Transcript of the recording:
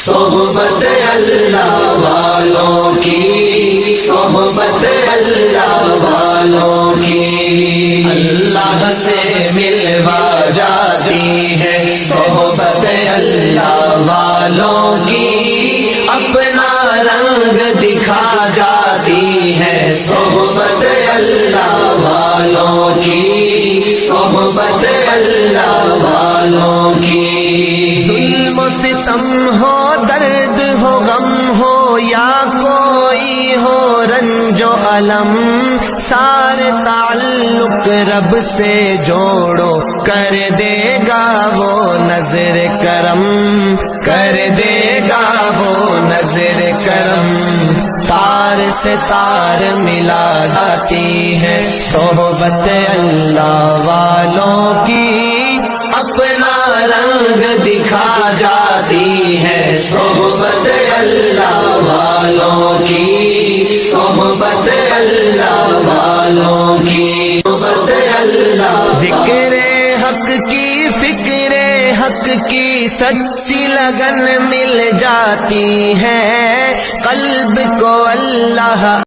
صحبت اللہ والوں کی، صحبت اللہ والوں کی، اللہ سے ملوا جاتی ہے صحبت اللہ والوں کی، اپنا رنگ دکھا جاتی ہے صحبت اللہ والوں کی، صحبت اللہ والوں کی۔ ظلم و ستم ہو، درد ہو، غم ہو، یا کوئی ہو رنج و الم، سارے تعلق رب سے جوڑو، کر دے گا وہ نظر کرم، کر دے گا وہ نظر کرم۔ تار سے تار ملا جاتی ہے صحبت اللہ والوں کی، اپنا رنگ دکھا جاتی ہے صحبت اللہ والوں کی، صحبت اللہ والوں کی، صحبت اللہ۔ ذکر حق کی، فکر حق کی سچی لگن مل جاتی ہے، قلب کو اللہ